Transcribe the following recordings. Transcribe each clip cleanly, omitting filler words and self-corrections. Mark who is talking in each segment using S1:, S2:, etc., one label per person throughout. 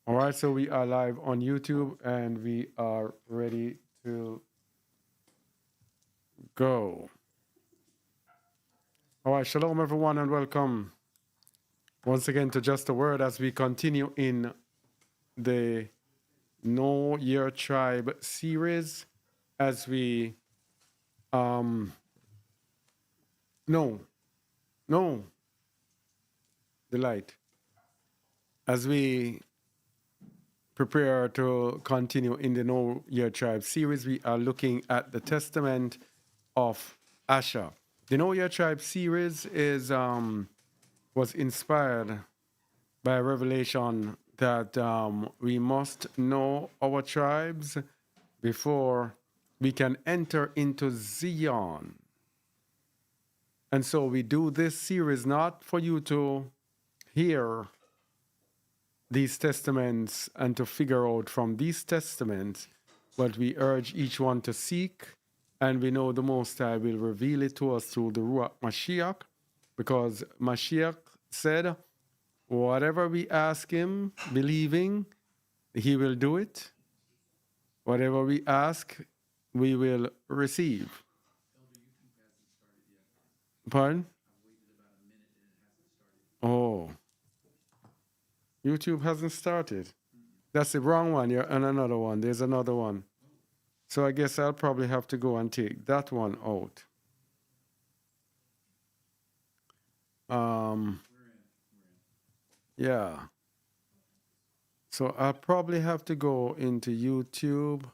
S1: All right, so we are live on YouTube and we are ready to go. All right, shalom everyone and welcome once again to Just a Word as we continue in the Know Your Tribe series as we no, no, the light. As we prepare to continue in the Know Your Tribe series, we are looking at the testament of Ashar. The Know Your Tribe series is was inspired by a revelation that we must know our tribes before we can enter into Zion. And so we do this series not for you to hear these testaments and to figure out from these testaments, but we urge each one to seek, and we know the Most High will reveal it to us through the Ruach Mashiach, because Mashiach said, whatever we ask him, believing, he will do it. Whatever we ask, we will receive. Pardon? Oh, YouTube hasn't started. That's the wrong one. You're on another one. There's another one. So I guess I'll probably have to go and take that one out. Yeah. So I'll probably have to go into YouTube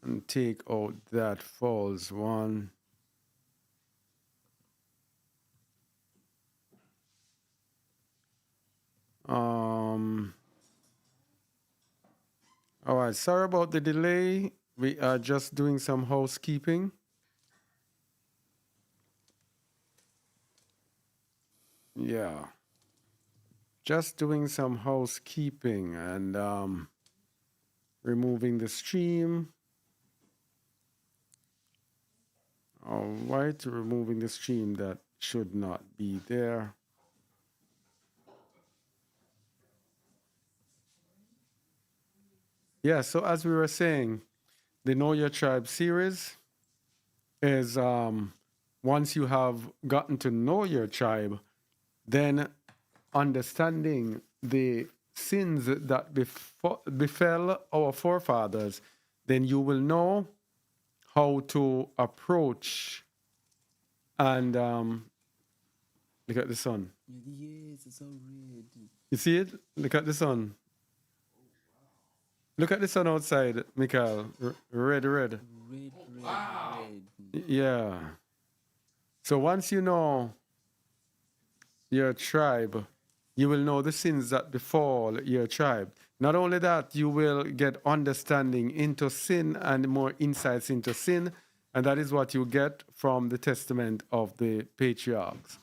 S1: and take out that false one. All right, sorry about the delay. We are just doing some housekeeping. Yeah. Just doing some housekeeping and removing the stream. All right, removing the stream that should not be there. Yeah, so as we were saying, the Know Your Tribe series is once you have gotten to know your tribe, then understanding the sins that befell our forefathers, then you will know how to approach and look at the sun.
S2: Yes, it's so red.
S1: You see it? Look at the sun. Look at the sun outside, Mikhail. Red, red.
S2: Red, red.
S1: Yeah. So once you know your tribe, you will know the sins that befall your tribe. Not only that, you will get understanding into sin and more insights into sin, and that is what you get from the testament of the patriarchs.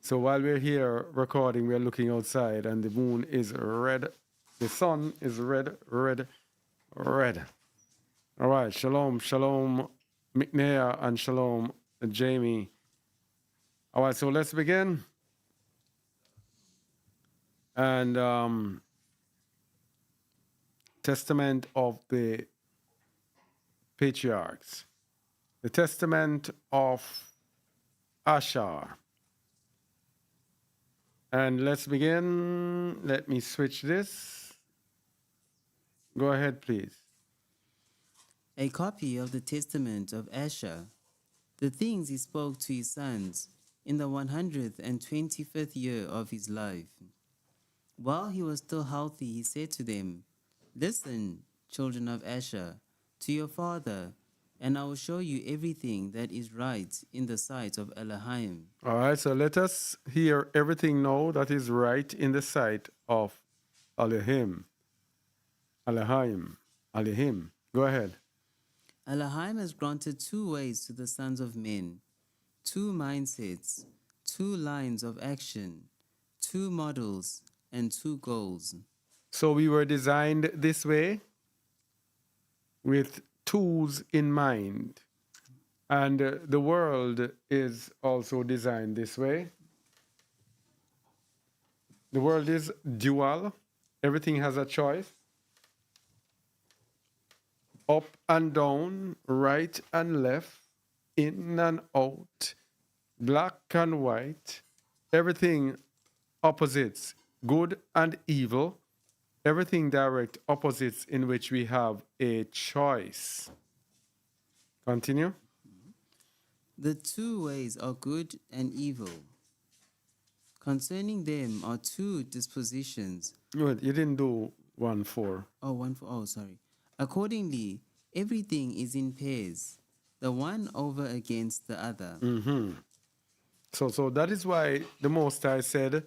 S1: So while we're here recording, we're looking outside, and the moon is red, the sun is red, red, red. All right, shalom, shalom, McNair, and shalom, Jamie. All right, so let's begin. And testament of the patriarchs, the testament of Ashar. And let's begin. Let me switch this. Go ahead, please.
S2: A copy of the testament of Ashar, the things he spoke to his sons in the 125th year of his life. While he was still healthy, he said to them, "Listen, children of Ashar, to your father, and I will show you everything that is right in the sight of Elohim."
S1: All right, so let us hear everything now that is right in the sight of Elohim. Elohim. Elohim. Go ahead.
S2: Elohim has granted two ways to the sons of men, two mindsets, two lines of action, two models, and two goals.
S1: So we were designed this way with tools in mind. And the world is also designed this way. The world is dual, Everything has a choice. Up and down, right and left, in and out, black and white, everything opposites, good and evil, everything direct opposites in which we have a choice. Continue.
S2: The two ways are good and evil. Concerning them are two dispositions.
S1: Good. You didn't do 1-4.
S2: Sorry. Accordingly, everything is in pairs, the one over against the other.
S1: So that is why the Most High said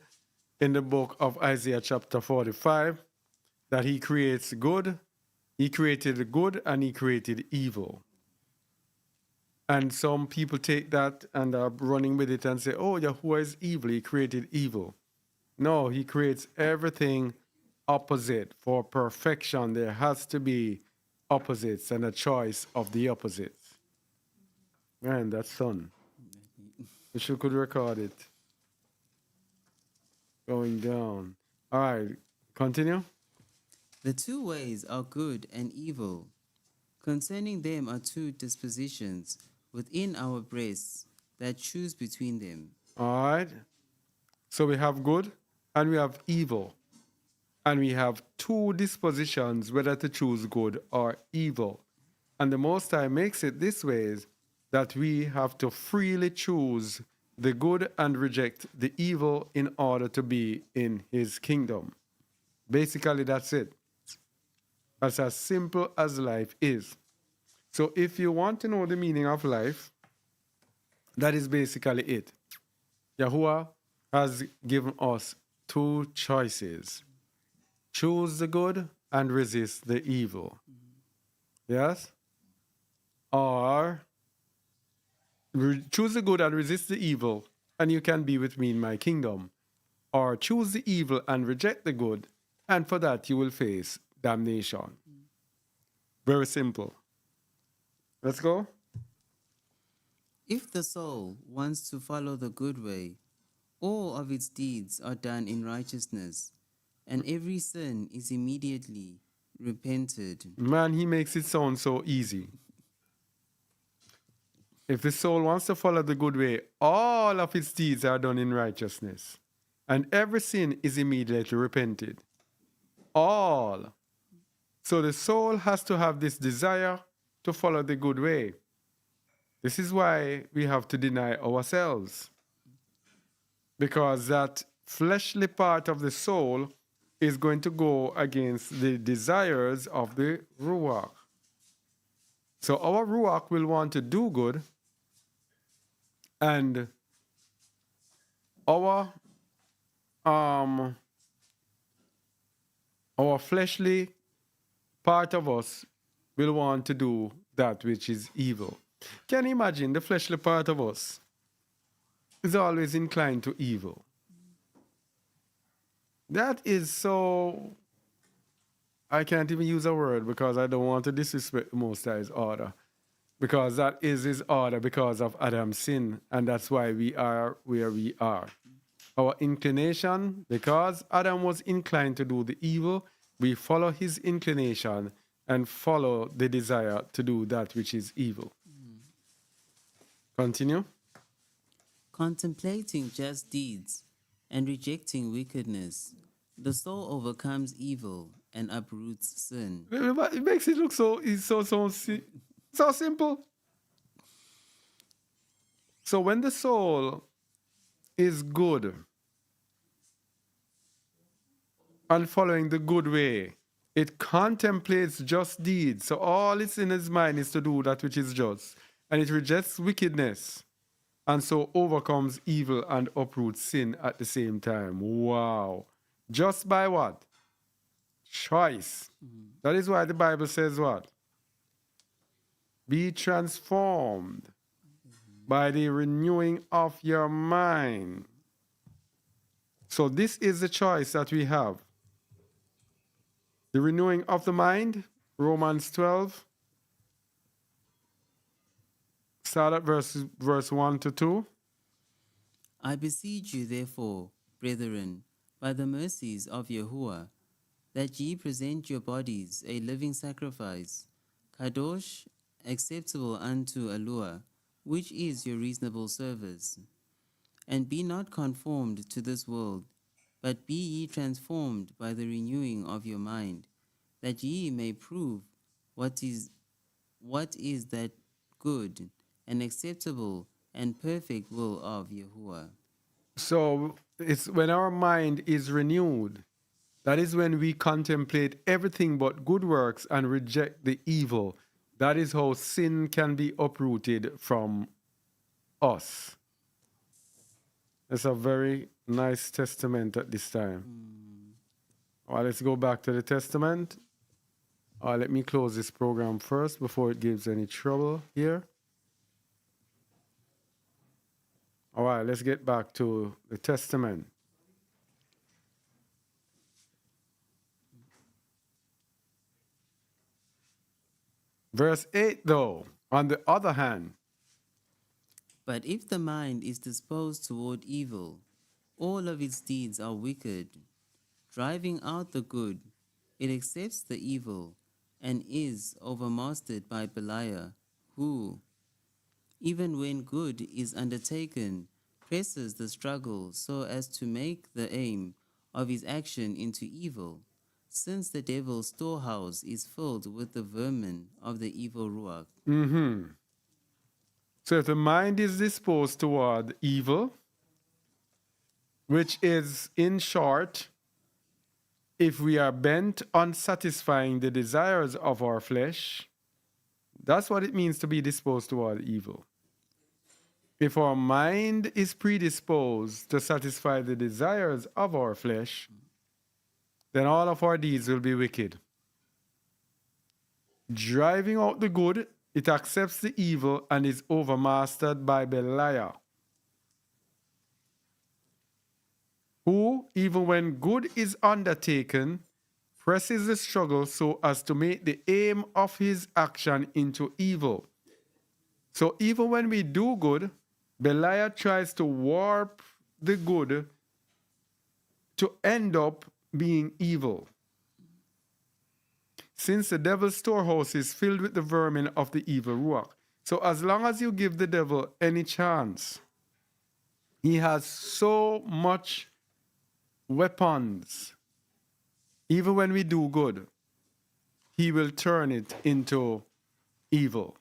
S1: in the book of Isaiah chapter 45 that he creates good, he created good and he created evil. And some people take that and are running with it and say, oh, Yahuwah is evil, he created evil. No, he creates everything opposite. For perfection, there has to be opposites and a choice of the opposites. Man, that's fun. Wish you could record it. Going down. All right, continue.
S2: The two ways are good and evil. Concerning them are two dispositions within our breasts that choose between them.
S1: All right. So we have good and we have evil. And we have two dispositions whether to choose good or evil. And the Most High makes it this way is that we have to freely choose the good and reject the evil in order to be in his kingdom. Basically, that's it. That's as simple as life is. So if you want to know the meaning of life, that is basically it. Yahuwah has given us two choices. Choose the good and resist the evil. Yes? Or choose the good and resist the evil, and you can be with me in my kingdom. Or choose the evil and reject the good, and for that you will face damnation. Very simple. Let's go.
S2: If the soul wants to follow the good way, all of its deeds are done in righteousness, and every sin is immediately repented.
S1: Man, he makes it sound so easy. If the soul wants to follow the good way, all of its deeds are done in righteousness, and every sin is immediately repented. All. So the soul has to have this desire to follow the good way. This is why we have to deny ourselves. Because that fleshly part of the soul is going to go against the desires of the Ruach. So our Ruach will want to do good, and our fleshly part of us will want to do that which is evil. Can you imagine the fleshly part of us is always inclined to evil? That is so, I can't even use a word because I don't want to disrespect the Most High's order. Because that is his order because of Adam's sin, and that's why we are where we are. Our inclination, because Adam was inclined to do the evil, we follow his inclination and follow the desire to do that which is evil. Continue.
S2: Contemplating just deeds and rejecting wickedness, the soul overcomes evil and uproots sin.
S1: It makes it look so simple. So when the soul is good and following the good way, it contemplates just deeds. So all it's in its mind is to do that which is just. And it rejects wickedness. And so overcomes evil and uproots sin at the same time. Wow. Just by what? Choice. That is why the Bible says what? Be transformed by the renewing of your mind. So this is the choice that we have. The renewing of the mind, Romans 12, start at verse 1 to 2.
S2: I beseech you, therefore, brethren, by the mercies of Yahuwah, that ye present your bodies a living sacrifice, kadosh, acceptable unto Allure, which is your reasonable service. And be not conformed to this world, but be ye transformed by the renewing of your mind, that ye may prove what is that good and acceptable and perfect will of Yahuwah.
S1: So it's when our mind is renewed, that is when we contemplate everything but good works and reject the evil. That is how sin can be uprooted from us. It's a very nice testament at this time. All right, let's go back to the testament. Let me close this program first before it gives any trouble here. All right, let's get back to the testament. Verse 8, though, on the other hand,
S2: But if the mind is disposed toward evil, all of its deeds are wicked. Driving out the good, it accepts the evil and is overmastered by Beliar, who, even when good is undertaken, presses the struggle so as to make the aim of his action into evil, since the devil's storehouse is filled with the vermin of the evil Ruach.
S1: so if the mind is disposed toward evil, which is, in short, if we are bent on satisfying the desires of our flesh, that's what it means to be disposed toward evil. If our mind is predisposed to satisfy the desires of our flesh, then all of our deeds will be wicked. Driving out the good, it accepts the evil and is overmastered by Beliar, who, even when good is undertaken, presses the struggle so as to make the aim of his action into evil. So even when we do good, Beliar tries to warp the good to end up being evil. Since the devil's storehouse is filled with the vermin of the evil ruach. So as long as you give the devil any chance, he has so much weapons. Even when we do good, he will turn it into evil.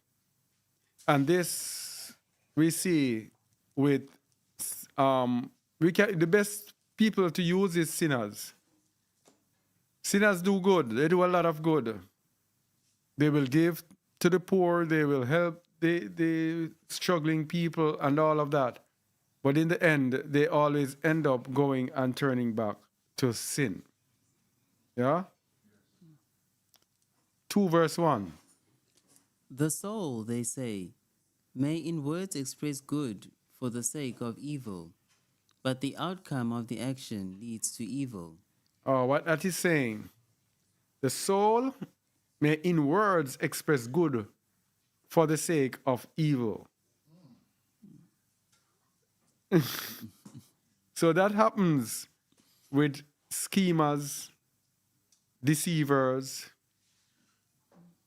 S1: And this we see with the best people to use is sinners. Sinners do good. They do a lot of good. They will give to the poor. They will help the struggling people and all of that. But in the end, they always end up going and turning back to sin. Yeah? 2 verse 1.
S2: The soul, they say, may in words express good for the sake of evil, but the outcome of the action leads to evil.
S1: Oh, what that is saying, the soul may in words express good for the sake of evil. So that happens with schemers, deceivers,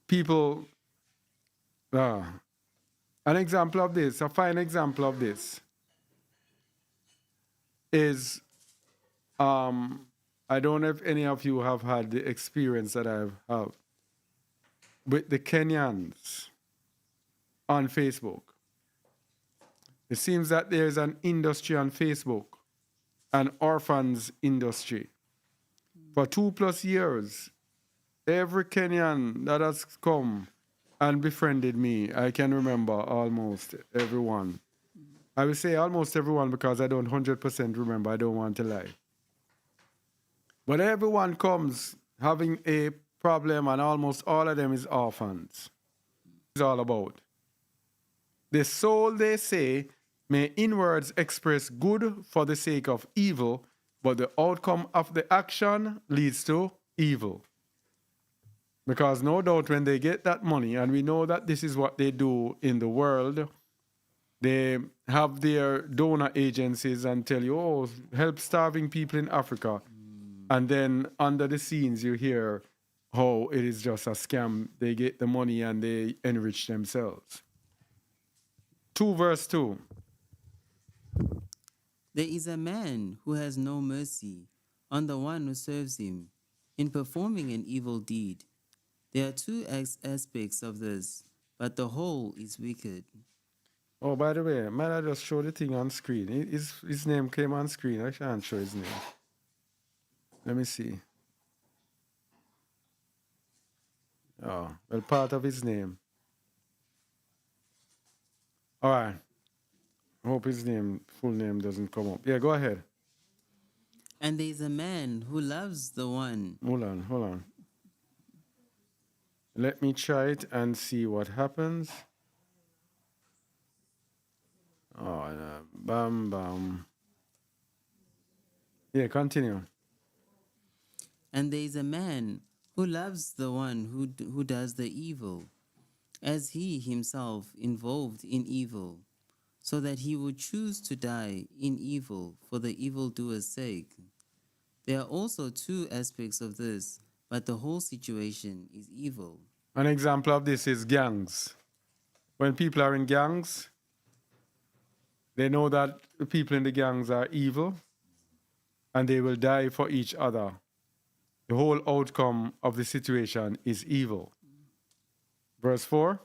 S1: people. An example of this, a fine example of this, is I don't know if any of you have had the experience that I've had with the Kenyans on Facebook. It seems that there's an industry on Facebook, an orphans industry. For 2+ years, every Kenyan that has come and befriended me, I can remember almost everyone. I will say almost everyone because I don't 100% remember. I don't want to lie. But everyone comes having a problem, and almost all of them is orphans. It's all about. The soul, they say, may in words express good for the sake of evil, but the outcome of the action leads to evil. Because no doubt when they get that money, and we know that this is what they do in the world, they have their donor agencies and tell you, oh, help starving people in Africa. And then under the scenes, you hear how it is just a scam. They get the money and they enrich themselves. 2 verse 2.
S2: There is a man who has no mercy on the one who serves him in performing an evil deed. There are two aspects of this, but the whole is wicked.
S1: Oh, by the way, might I just show the thing on screen? His name came on screen. I can't show his name. Let me see. Oh, well, part of his name. All right. I hope his full name doesn't come up. Yeah, go ahead.
S2: And there is a man who loves the one.
S1: Hold on. Let me try it and see what happens. Oh, bam, bam. Yeah, continue.
S2: And there is a man who loves the one who does the evil, as he himself involved in evil, so that he would choose to die in evil for the evildoer's sake. There are also two aspects of this, but the whole situation is evil.
S1: An example of this is gangs. When people are in gangs, they know that the people in the gangs are evil and they will die for each other. The whole outcome of the situation is evil. Verse 4.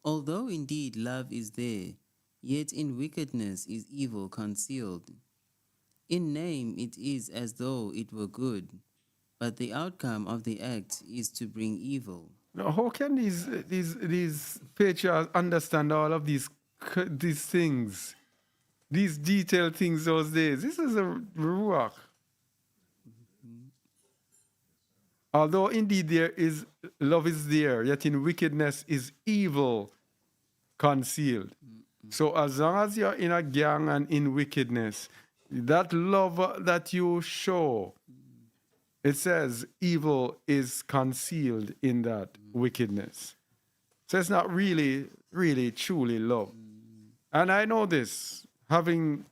S2: Although indeed love is there, yet in wickedness is evil concealed. In name it is as though it were good, but the outcome of the act is to bring evil.
S1: Now, how can these patriarchs understand all of these things, these detailed things those days? This is a ruach. Although indeed there is love is there, yet in wickedness is evil concealed. So as long as you're in a gang and in wickedness, that love that you show, it says evil is concealed in that wickedness. So it's not really, really, truly love. And I know this, having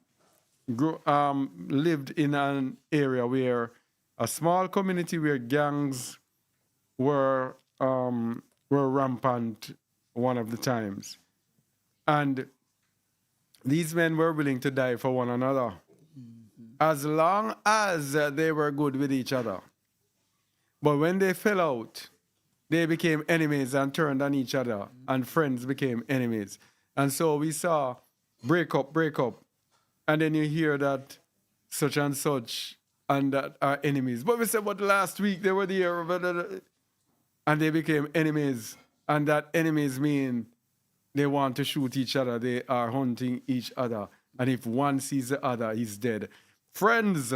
S1: lived in an area where a small community where gangs were rampant one of the times, and these men were willing to die for one another, as long as they were good with each other. But when they fell out, they became enemies and turned on each other, and friends became enemies. And so we saw break up, and then you hear that such and such and that are enemies. But we said, but last week they were there, and they became enemies, and that enemies mean they want to shoot each other. They are hunting each other. And if one sees the other, he's dead. Friends,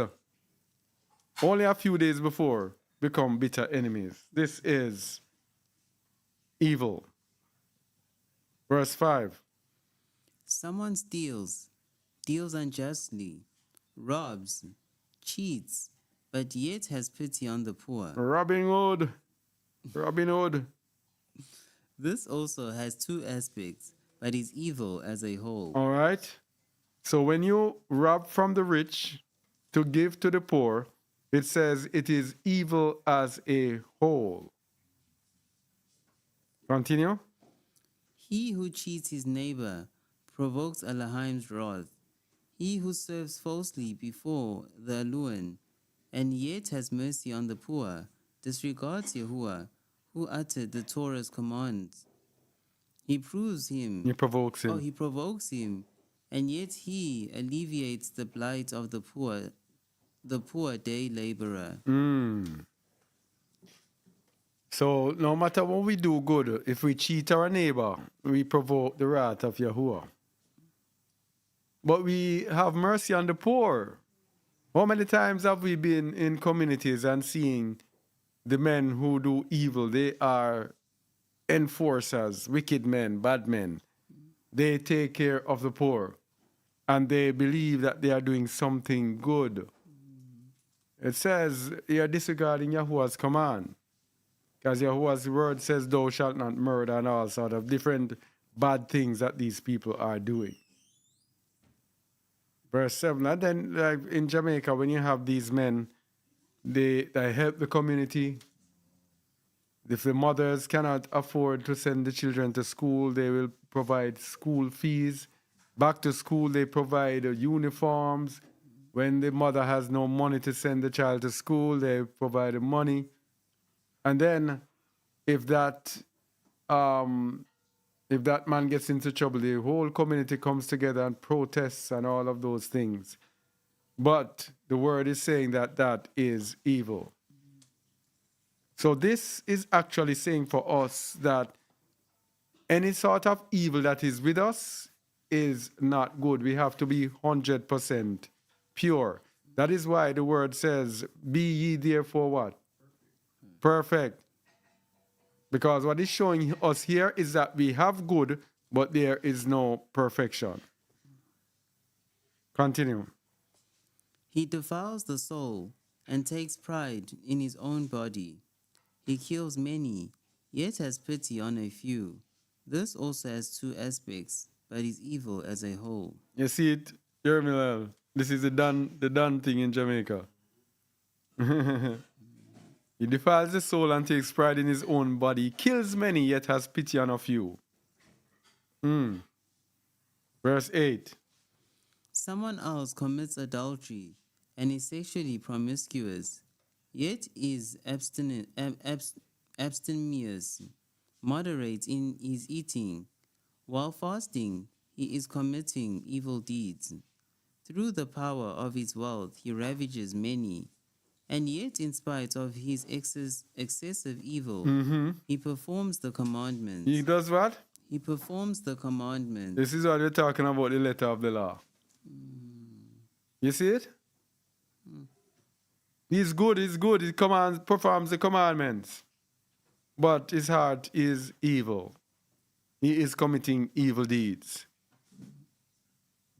S1: only a few days before, become bitter enemies. This is evil. Verse 5.
S2: Someone steals, deals unjustly, robs, cheats, but yet has pity on the poor.
S1: Robin Hood.
S2: This also has two aspects, but is evil as a whole.
S1: All right. So when you rob from the rich to give to the poor, it says it is evil as a whole. Continue.
S2: He who cheats his neighbor provokes Elohim's wrath. He who serves falsely before the Elohim and yet has mercy on the poor disregards Yahuwah, who uttered the Torah's commands. He provokes him, and yet he alleviates the blight of the poor day laborer.
S1: So no matter what we do good, if we cheat our neighbor, we provoke the wrath of Yahuwah. But we have mercy on the poor. How many times have we been in communities and seeing the men who do evil? They are enforcers, wicked men, bad men. They take care of the poor, and they believe that they are doing something good. It says you are disregarding Yahuwah's command, because Yahuwah's word says, "Thou shalt not murder," and all sort of different bad things that these people are doing. Verse 7. And then, like in Jamaica, when you have these men They help the community. If the mothers cannot afford to send the children to school, they will provide school fees. Back to school, they provide uniforms. When the mother has no money to send the child to school, they provide the money. And then, if that um, if that man gets into trouble, the whole community comes together and protests and all of those things. But the word is saying that that is evil. So this is actually saying for us that any sort of evil that is with us is not good. We have to be 100% pure. That is why the word says, be ye therefore what? Perfect. Because what is showing us here is that we have good, but there is no perfection. Continue.
S2: He defiles the soul and takes pride in his own body. He kills many, yet has pity on a few. This also has two aspects, but is evil as a whole.
S1: You see it, Yermilel. This is the done thing in Jamaica. He defiles the soul and takes pride in his own body. He kills many, yet has pity on a few. Verse 8.
S2: Someone else commits adultery and is sexually promiscuous, yet is abstemious, moderate in his eating. While fasting, he is committing evil deeds. Through the power of his wealth, he ravages many. And yet, in spite of his excessive evil, he performs the commandments.
S1: He does what?
S2: He performs the commandments.
S1: This is what we're talking about, the letter of the law. You see it? He's good, he performs the commandments. But his heart is evil. He is committing evil deeds.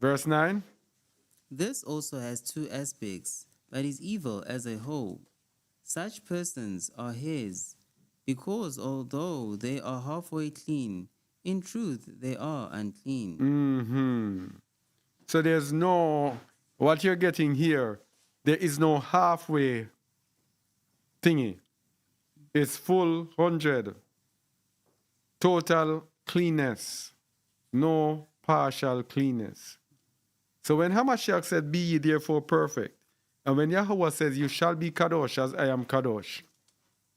S1: Verse 9.
S2: This also has two aspects, but is evil as a whole. Such persons are his, because although they are halfway clean, in truth they are unclean.
S1: So there's no, what you're getting here, there is no halfway thingy. It's full 100. Total cleanness. No partial cleanness. So when Hamashiach said, be ye therefore perfect, and when Yahweh says, you shall be kadosh as I am kadosh,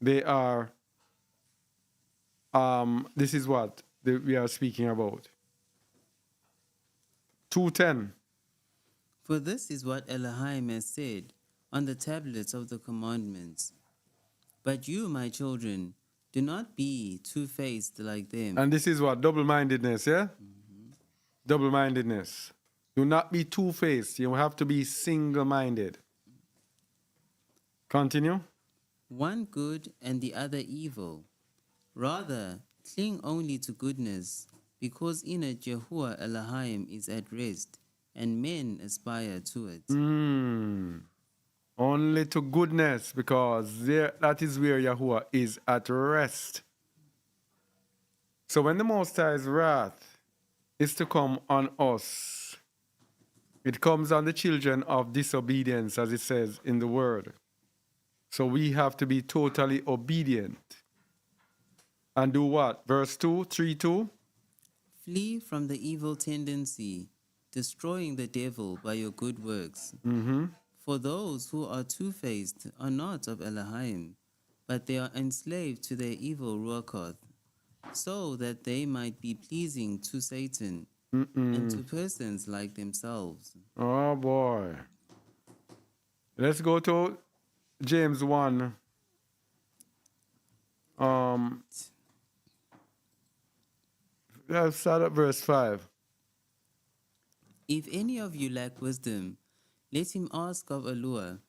S1: they are, this is what we are speaking about. 2:10.
S2: For this is what Elohim has said on the tablets of the commandments. But you, my children, do not be two-faced like them.
S1: And this is what? Double-mindedness, yeah? Double-mindedness. Do not be two-faced. You have to be single-minded. Continue.
S2: One good and the other evil. Rather, cling only to goodness, because in it Yahuwah Elohim is at rest, and men aspire to it.
S1: Only to goodness, because that is where Yahuwah is at rest. So when the Most High's wrath is to come on us, it comes on the children of disobedience, as it says in the word. So we have to be totally obedient. And do what? Verse 2, 3:2.
S2: Flee from the evil tendency, destroying the devil by your good works. For those who are two-faced are not of Elohim, but they are enslaved to their evil ruachoth, so that they might be pleasing to Satan and to persons like themselves.
S1: Oh boy. Let's go to James 1. Let's start at verse 5.
S2: If any of you lack wisdom, let him ask of Elohim,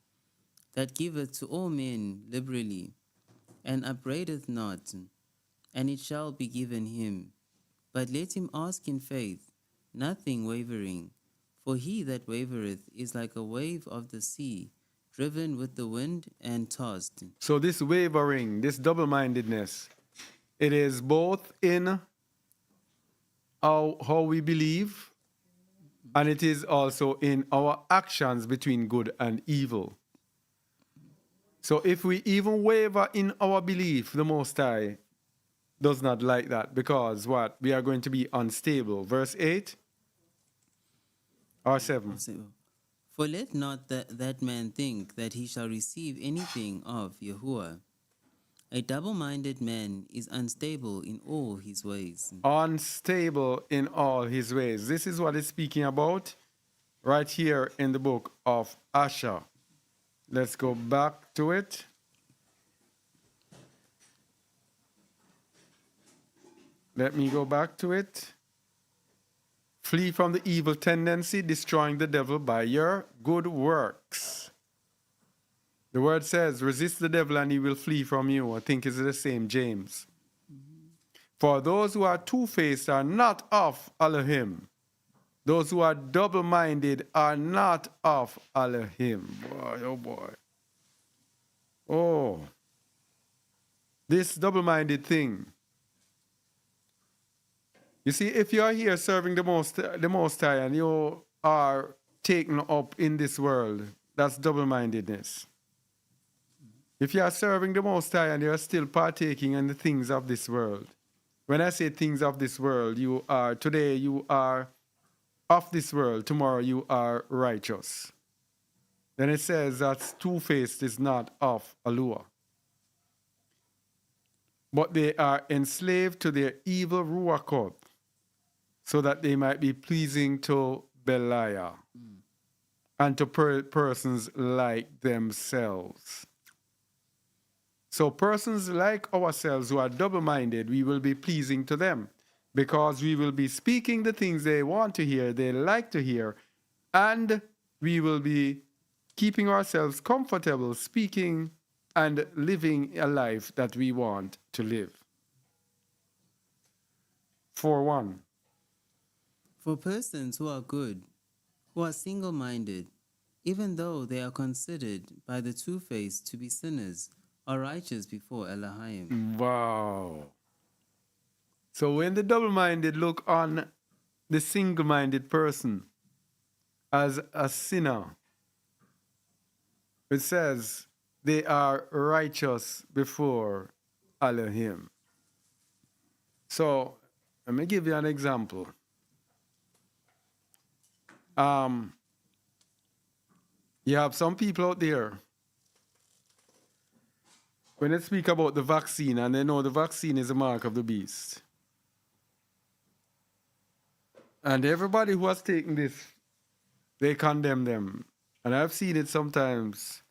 S2: that giveth to all men liberally, and upbraideth not, and it shall be given him. But let him ask in faith, nothing wavering. For he that wavereth is like a wave of the sea, driven with the wind and tossed.
S1: So this wavering, this double-mindedness, it is both in how we believe, and it is also in our actions between good and evil. So if we even waver in our belief, the Most High does not like that, because what? We are going to be unstable. Verse 8 or 7.
S2: For let not that man think that he shall receive anything of Yahuwah. A double-minded man is unstable in all his ways.
S1: Unstable in all his ways. This is what it's speaking about right here in the book of Ashar. Let's go back to it. Let me go back to it. Flee from the evil tendency, destroying the devil by your good works. The word says, resist the devil and he will flee from you. I think it's the same, James. For those who are two-faced are not of Elohim. Those who are double-minded are not of Elohim. Boy, oh boy. Oh. This double-minded thing. You see, if you are here serving the Most High and you are taken up in this world, that's double-mindedness. If you are serving the Most High and you are still partaking in the things of this world, when I say things of this world, today you are of this world, tomorrow you are righteous. Then it says that two-faced is not of Alua, but they are enslaved to their evil ruachot, so that they might be pleasing to Belial and to persons like themselves. So persons like ourselves who are double-minded, we will be pleasing to them, because we will be speaking the things they want to hear, they like to hear, and we will be keeping ourselves comfortable, speaking and living a life that we want to live. 4:1.
S2: For persons who are good, who are single-minded, even though they are considered by the two-faced to be sinners, are righteous before Elohim.
S1: Wow. So when the double-minded look on the single-minded person as a sinner, it says they are righteous before Elohim. So let me give you an example. You have some people out there, when they speak about the vaccine and they know the vaccine is a mark of the beast. And everybody who has taken this, they condemn them. And I've seen it sometimes.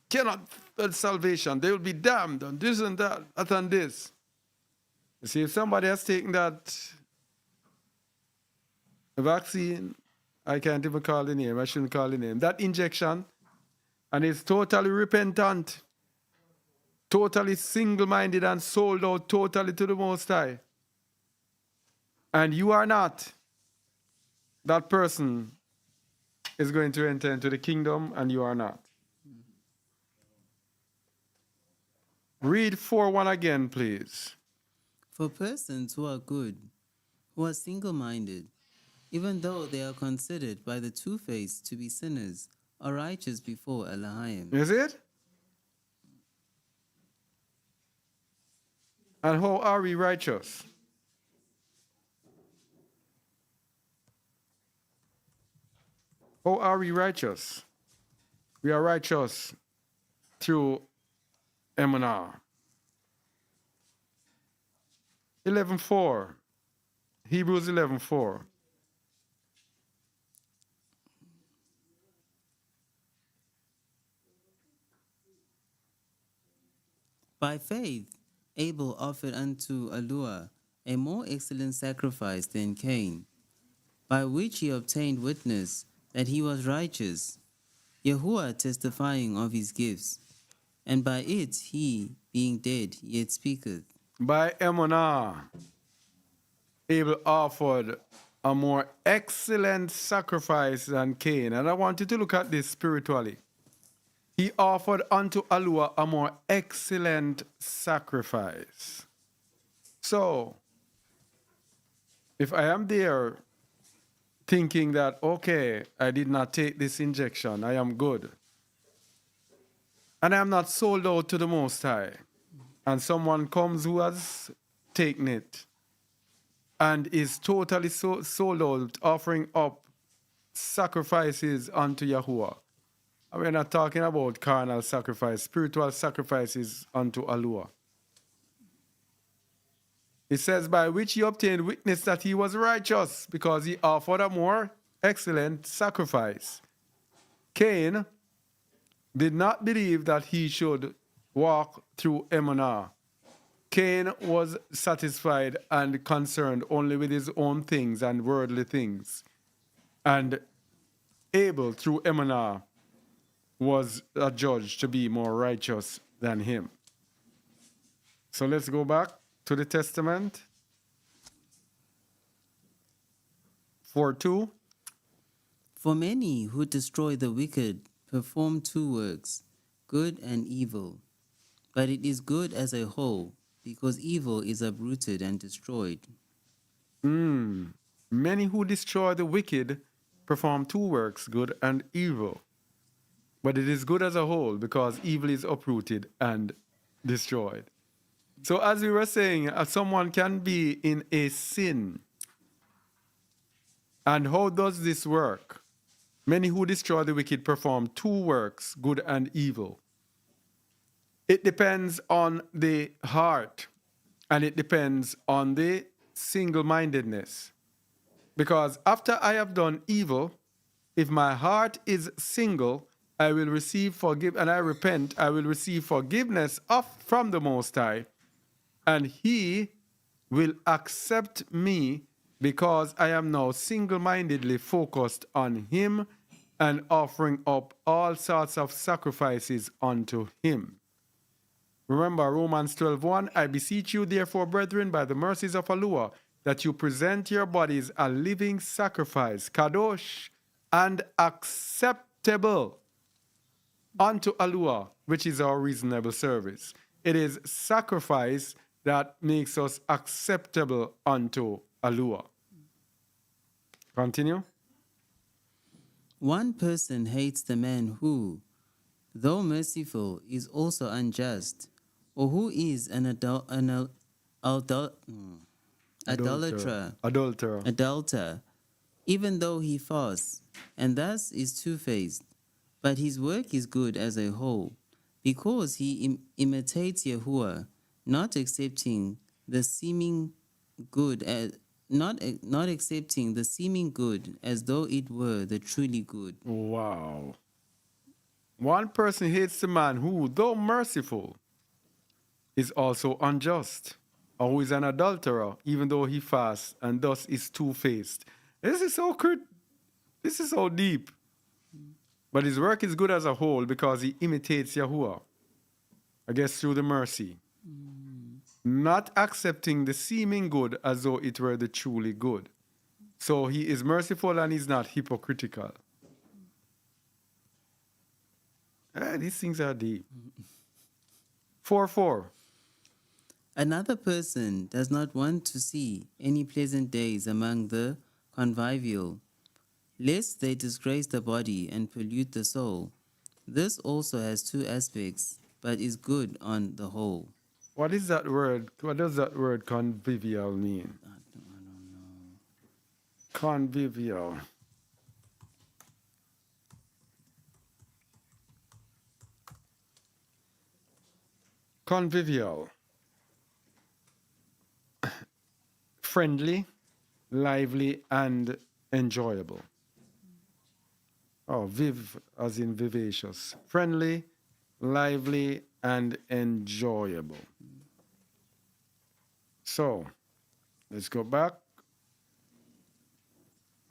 S1: Cannot salvation, they will be damned and this and that and this. You see, if somebody has taken that vaccine, I can't even call the name, I shouldn't call the name, that injection, and is totally repentant, totally single-minded and sold out totally to the Most High, and you are not, that person is going to enter into the kingdom and you are not. Read 4:1 again, please.
S2: For persons who are good, who are single-minded, even though they are considered by the two-faced to be sinners, are righteous before Elohim.
S1: Is it? And how are we righteous? How are we righteous? We are righteous through Emunah. 11:4. Hebrews 11:4.
S2: By faith, Abel offered unto Elohim a more excellent sacrifice than Cain, by which he obtained witness that he was righteous, Yahuwah testifying of his gifts, and by it he, being dead, yet speaketh.
S1: By Emunah, Abel offered a more excellent sacrifice than Cain. And I want you to look at this spiritually. He offered unto Allah a more excellent sacrifice. So, if I am there thinking that, okay, I did not take this injection, I am good, and I am not sold out to the Most High, and someone comes who has taken it and is totally sold out, offering up sacrifices unto Yahuwah. And we're not talking about carnal sacrifice, spiritual sacrifices unto Allah. It says, by which he obtained witness that he was righteous, because he offered a more excellent sacrifice. Cain did not believe that he should walk through Emunah. Cain was satisfied and concerned only with his own things and worldly things. And Abel, through Emunah, was adjudged to be more righteous than him. So let's go back to the Testament. 4:2.
S2: For many who destroy the wicked perform two works, good and evil. But it is good as a whole, because evil is uprooted and destroyed.
S1: Many who destroy the wicked perform two works, good and evil. But it is good as a whole, because evil is uprooted and destroyed. So as we were saying, someone can be in a sin. And how does this work? Many who destroy the wicked perform two works, good and evil. It depends on the heart, and it depends on the single-mindedness. Because after I have done evil, if my heart is single, I will receive and I repent, I will receive forgiveness from the Most High, and He will accept me because I am now single-mindedly focused on Him and offering up all sorts of sacrifices unto Him. Remember Romans 12:1, I beseech you therefore, brethren, by the mercies of Allah, that you present your bodies a living sacrifice, kadosh, and acceptable unto Allah, which is our reasonable service. It is sacrifice that makes us acceptable unto Allah. Continue.
S2: One person hates the man who, though merciful, is also unjust, or who is an adulterer, even though he fasts, and thus is two-faced. But his work is good as a whole, because he imitates Yahuwah, not accepting the seeming good as not accepting the seeming good as though it were the truly good.
S1: Wow. One person hates the man who, though merciful, is also unjust, or who is an adulterer, even though he fasts, and thus is two-faced. This is so deep. But his work is good as a whole because he imitates Yahuwah, I guess through the mercy. Not accepting the seeming good as though it were the truly good. So he is merciful and he's not hypocritical. These things are deep. 4:4.
S2: Another person does not want to see any pleasant days among the convivial, lest they disgrace the body and pollute the soul. This also has two aspects, but is good on the whole.
S1: What is that word? What does that word convivial mean?
S2: I don't know.
S1: Convivial. Convivial. Friendly, lively, and enjoyable. Oh, viv as in vivacious. Friendly, lively, and enjoyable. So, let's go back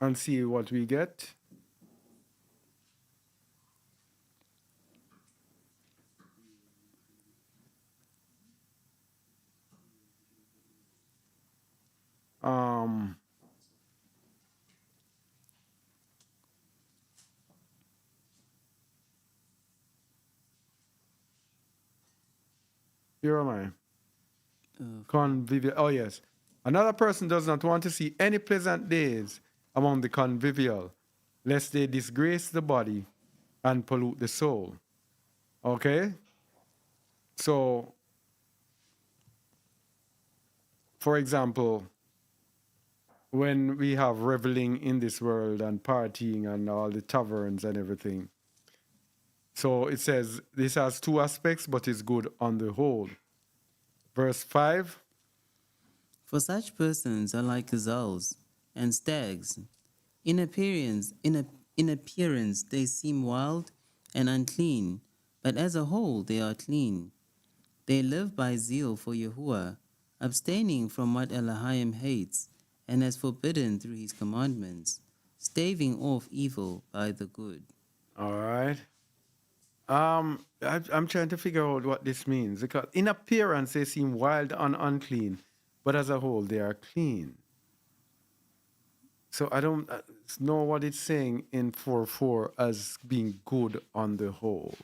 S1: and see what we get. Here am I. Convivial. Oh, yes. Another person does not want to see any pleasant days among the convivial, lest they disgrace the body and pollute the soul. Okay? So, for example, when we have reveling in this world and partying and all the taverns and everything, so it says this has two aspects, but is good on the whole. Verse 5.
S2: For such persons are like gazelles and stags. In appearance they seem wild and unclean, but as a whole they are clean. They live by zeal for Yahuwah, abstaining from what Elohim hates and has forbidden through his commandments, staving off evil by the good.
S1: All right. I'm trying to figure out what this means because in appearance they seem wild and unclean, but as a whole they are clean. So I don't know what it's saying in 4:4 as being good on the whole.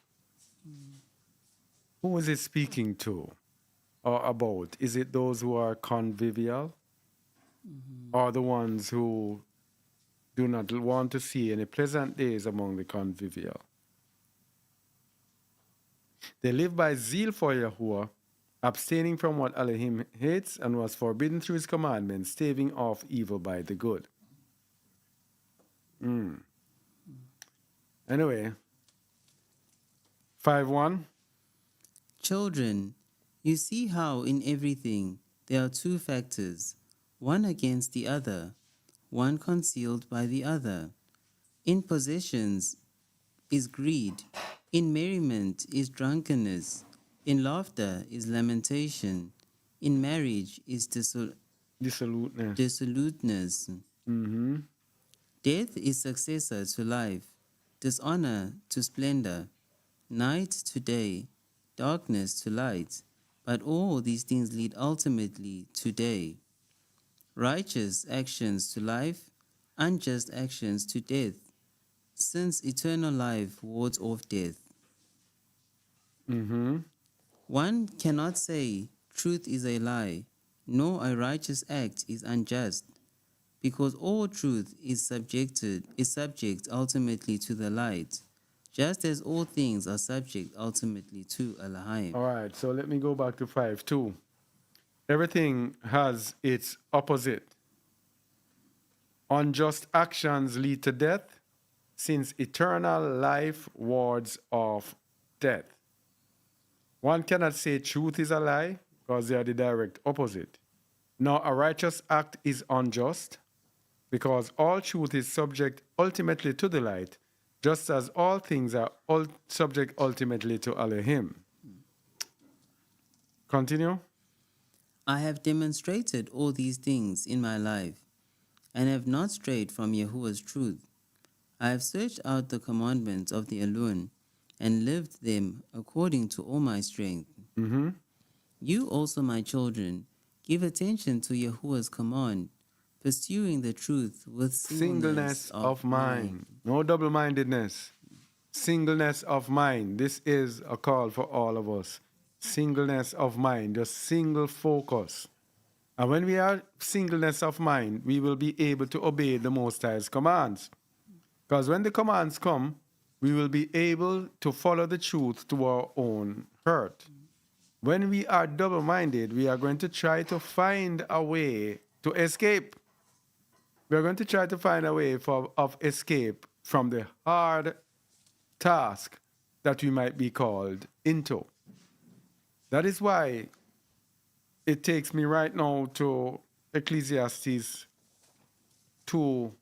S1: Who is it speaking to or about? Is it those who are convivial or the ones who do not want to see any pleasant days among the convivial? They live by zeal for Yahuwah, abstaining from what Elohim hates and was forbidden through his commandments, staving off evil by the good. Anyway, 5:1.
S2: Children, you see how in everything there are two factors, one against the other, one concealed by the other. In possessions is greed, in merriment is drunkenness, in laughter is lamentation, in marriage is
S1: Dissoluteness.
S2: dissoluteness.
S1: Mm-hmm.
S2: Death is successor to life, dishonor to splendor, night to day, darkness to light, but all these things lead ultimately to day. Righteous actions to life, unjust actions to death, since eternal life wards off death.
S1: Mm-hmm.
S2: One cannot say truth is a lie, nor a righteous act is unjust, because all truth is subject ultimately to the light, just as all things are subject ultimately to Elohim.
S1: All right, so let me go back to 5:2. Everything has its opposite. Unjust actions lead to death, since eternal life wards off death. One cannot say truth is a lie, because they are the direct opposite. Nor a righteous act is unjust, because all truth is subject ultimately to the light, just as all things are subject ultimately to Elohim. Continue.
S2: I have demonstrated all these things in my life, and have not strayed from Yahuwah's truth. I have searched out the commandments of the Elun, and lived them according to all my strength.
S1: Mm-hmm.
S2: You also, my children, give attention to Yahuwah's command, pursuing the truth with singleness
S1: Singleness
S2: of
S1: of
S2: mind.
S1: mind, no double mindedness. Singleness of mind. This is a call for all of us. Singleness of mind, just single focus. And when we are singleness of mind, we will be able to obey the Most High's commands. Because when the commands come, we will be able to follow the truth to our own hurt. When we are double minded, we are going to try to find a way to escape. We are going to try to find a way of escape from the hard task that we might be called into. That is why it takes me right now to Ecclesiastes 2,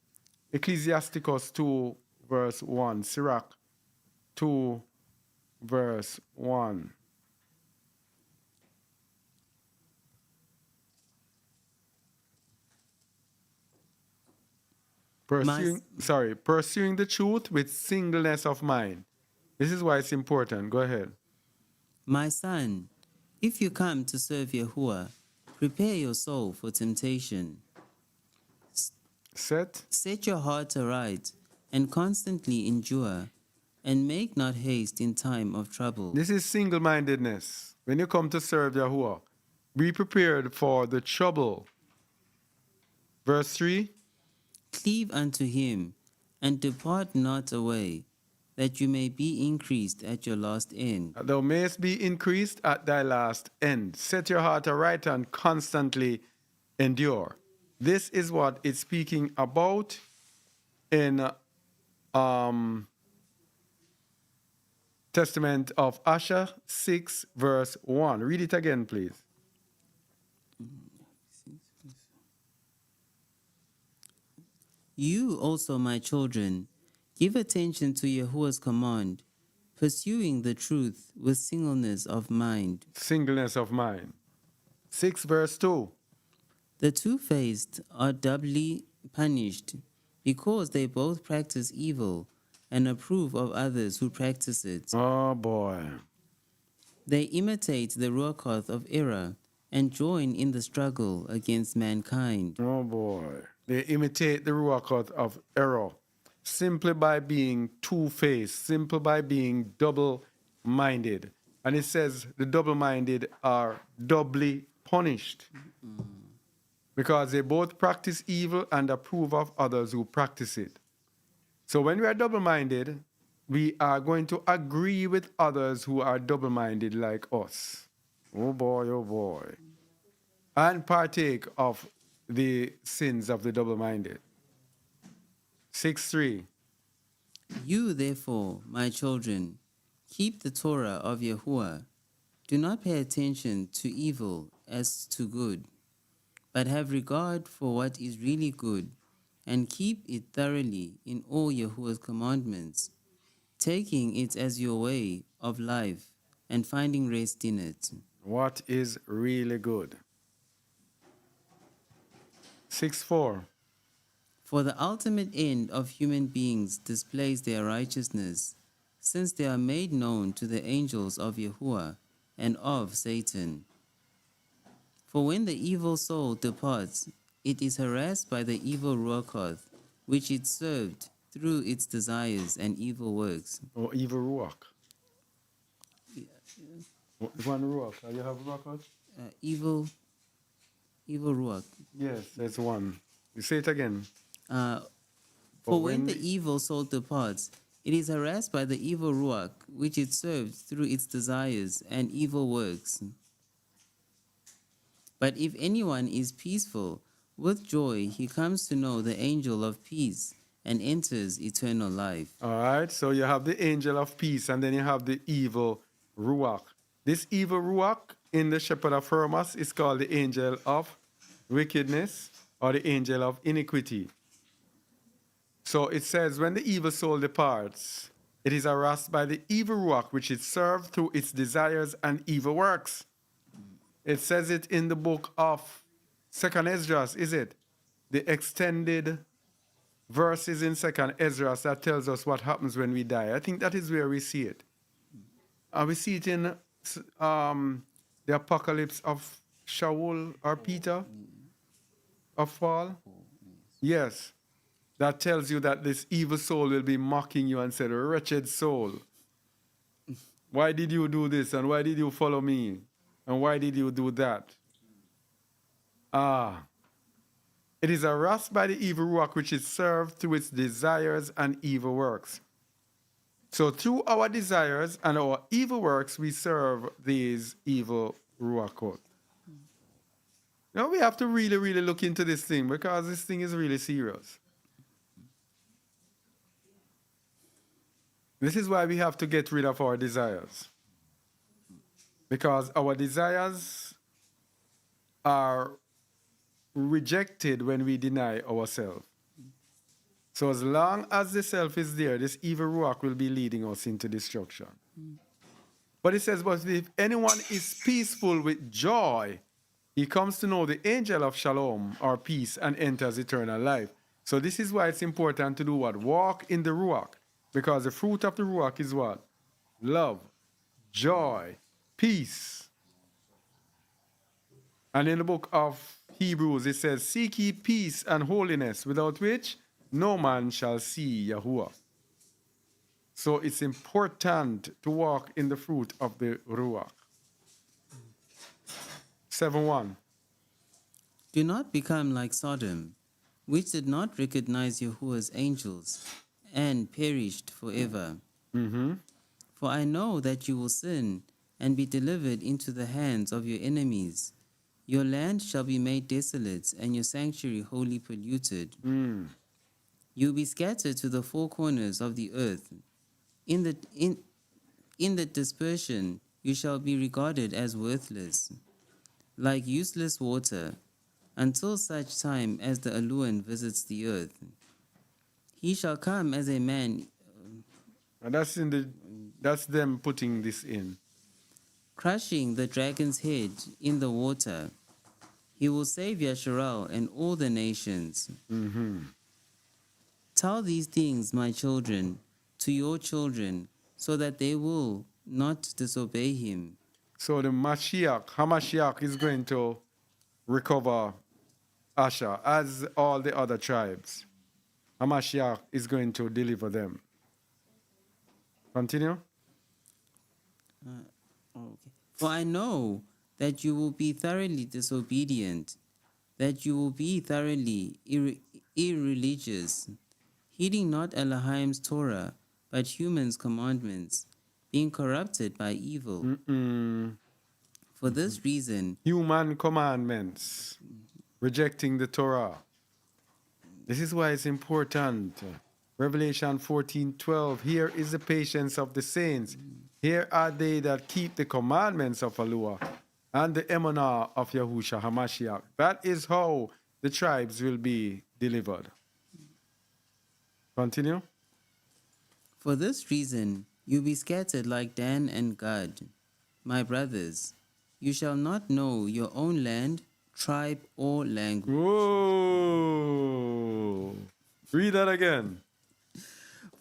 S1: Ecclesiasticus 2, verse 1, Sirach 2, verse 1.
S2: My,
S1: Pursuing the truth with singleness of mind. This is why it's important. Go ahead.
S2: my son, if you come to serve Yahuwah, prepare your soul for temptation. Set your heart aright, and constantly endure, and make not haste in time of trouble.
S1: This is single-mindedness. When you come to serve Yahuwah, be prepared for the trouble. Verse 3.
S2: Cleave unto him, and depart not away, that you may be increased at your last end.
S1: Thou mayest be increased at thy last end. Set your heart aright and constantly endure. This is what it's speaking about in Testament of Ashar 6, verse 1. Read it again, please.
S2: You also, my children, give attention to Yahuwah's command, pursuing the truth with singleness of mind.
S1: Singleness of mind. 6, verse 2.
S2: The two-faced are doubly punished because they both practice evil and approve of others who practice it.
S1: Oh boy.
S2: They imitate the ruach of error and join in the struggle against mankind.
S1: Oh boy. They imitate the ruach of error simply by being two-faced, simply by being double-minded. And it says the double-minded are doubly punished because they both practice evil and approve of others who practice it. So when we are double-minded, we are going to agree with others who are double-minded like us. Oh boy, and partake of the sins of the double-minded. 6:3.
S2: You, therefore, my children, keep the Torah of Yahuwah. Do not pay attention to evil as to good, but have regard for what is really good, and keep it thoroughly in all Yahuwah's commandments, taking it as your way of life and finding rest in it.
S1: What is really good? 6:4.
S2: For the ultimate end of human beings displays their righteousness, since they are made known to the angels of Yahuwah and of Satan. For when the evil soul departs, it is harassed by the evil ruach, which it served through its desires and evil works.
S1: Or evil ruach. One ruach. You have ruach?
S2: Evil ruach.
S1: Yes, there's one. You say it again.
S2: For when the evil soul departs, it is harassed by the evil ruach, which it served through its desires and evil works. But if anyone is peaceful, with joy he comes to know the angel of peace and enters eternal life.
S1: All right, so you have the angel of peace and then you have the evil ruach. This evil ruach in the shepherd of Hermas is called the angel of wickedness or the angel of iniquity. So it says, when the evil soul departs, it is harassed by the evil ruach, which it served through its desires and evil works. It says it in the book of 2nd Esdras, is it? The extended verses in 2nd Esdras that tells us what happens when we die. I think that is where we see it. We see it in the apocalypse of Shaul or Peter of Paul. Yes. That tells you that this evil soul will be mocking you and said, wretched soul, why did you do this? And why did you follow me? And why did you do that? It is harassed by the evil ruach, which is served through its desires and evil works. So through our desires and our evil works, we serve these evil ruach. Now we have to really, really look into this thing because this thing is really serious. This is why we have to get rid of our desires. Because our desires are rejected when we deny ourselves. So as long as the self is there, this evil ruach will be leading us into destruction. But it says, but if anyone is peaceful with joy, he comes to know the angel of shalom or peace and enters eternal life. So this is why it's important to do what? Walk in the ruach. Because the fruit of the ruach is what? Love, joy, peace. And in the book of Hebrews, it says, seek ye peace and holiness, without which no man shall see Yahuwah. So it's important to walk in the fruit of the ruach. 7:1.
S2: Do not become like Sodom, which did not recognize Yahuwah's angels and perished forever.
S1: Mm-hmm.
S2: For I know that you will sin and be delivered into the hands of your enemies. Your land shall be made desolate, and your sanctuary wholly polluted.
S1: Mm.
S2: You will be scattered to the four corners of the earth. In the dispersion, you shall be regarded as worthless, like useless water, until such time as the Aluan visits the earth. He shall come as a man
S1: And that's them putting this in.
S2: crushing the dragon's head in the water. He will save Yasharal and all the nations.
S1: Mm-hmm.
S2: Tell these things, my children, to your children, so that they will not disobey him.
S1: So the Hamashiach is going to recover Ashar as all the other tribes. Hamashiach is going to deliver them. Continue.
S2: Okay. For I know that you will be thoroughly disobedient, that you will be thoroughly irreligious, heeding not Elohim's Torah, but humans' commandments, being corrupted by evil.
S1: Mm-mm.
S2: For this reason,
S1: Human commandments, rejecting the Torah. This is why it's important. Revelation 14:12. Here is the patience of the saints. Here are they that keep the commandments of Allah and the emanah of Yahusha HaMashiach. That is how the tribes will be delivered. Continue.
S2: for this reason, you be scattered like Dan and Gad. My brothers, you shall not know your own land, tribe, or language.
S1: Whoa. Read that again.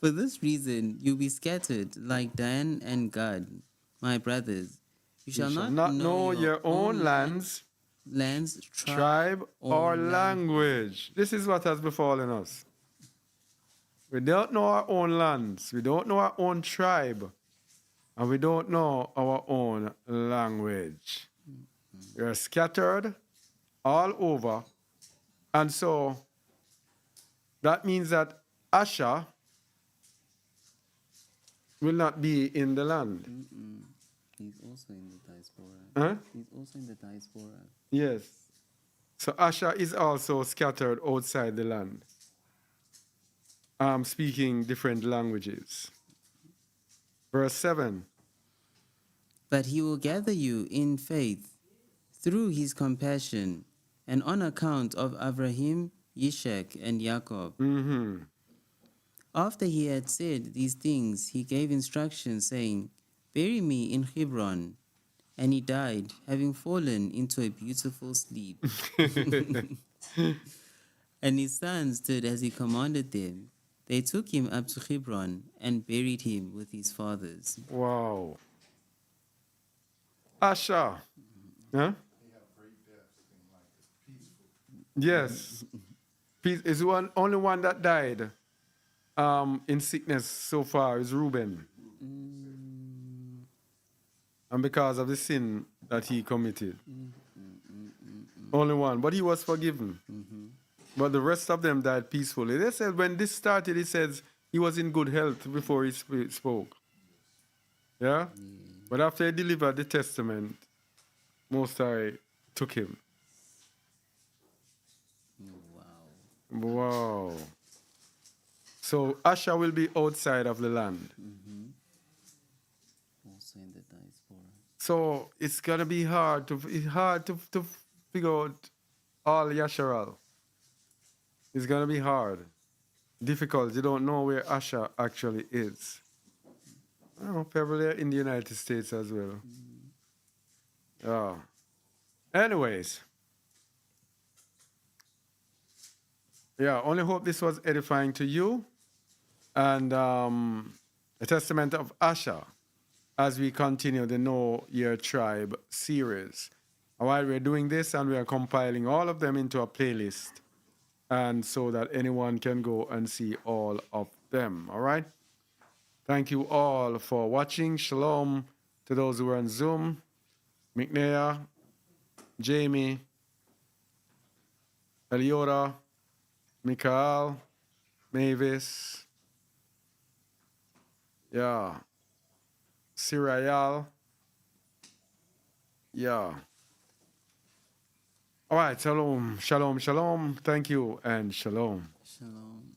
S2: For this reason, you be scattered like Dan and Gad. My brothers, you
S1: You
S2: shall
S1: shall
S2: not
S1: not
S2: know
S1: know your own
S2: lands,
S1: tribe, or language. This is what has befallen us. We don't know our own lands, we don't know our own tribe, and we don't know our own language. We are scattered all over. And so that means that Asher will not be in the land.
S2: He's also in the diaspora.
S1: Huh?
S2: He's also in the diaspora.
S1: Yes. So Asher is also scattered outside the land, speaking different languages. Verse 7.
S2: But he will gather you in faith through his compassion and on account of Abraham, Ishak, and Jacob.
S1: Mm-hmm.
S2: After he had said these things, he gave instructions, saying, bury me in Hebron. And he died, having fallen into a beautiful sleep. And his sons did as he commanded them. They took him up to Hebron and buried him with his fathers.
S1: Wow. Asher. Huh? Yes. Peace is one only one that died in sickness so far is Reuben. And because of the sin that he committed. Only one. But he was forgiven. But the rest of them died peacefully. They said when this started, it says he was in good health before he spoke. Yeah? But after he delivered the testament, Most High took him. Wow. So Asher will be outside of the land.
S2: Also in the diaspora.
S1: So it's gonna be hard to figure out all Yasharal. It's gonna be hard. Difficult. You don't know where Asher actually is. Oh, probably in the United States as well. Yeah. Anyways. Yeah, only hope this was edifying to you. And the Testament of Asher as we continue the Know Your Tribe series. And while we're doing this, and we are compiling all of them into a playlist, and so that anyone can go and see all of them. All right? Thank you all for watching. Shalom to those who are on Zoom. McNair, Jamie, Eliora, Mikael, Mavis, Yeah. Sirial. Yeah. All right. Shalom. Shalom. Shalom. Thank you and shalom.
S2: Shalom.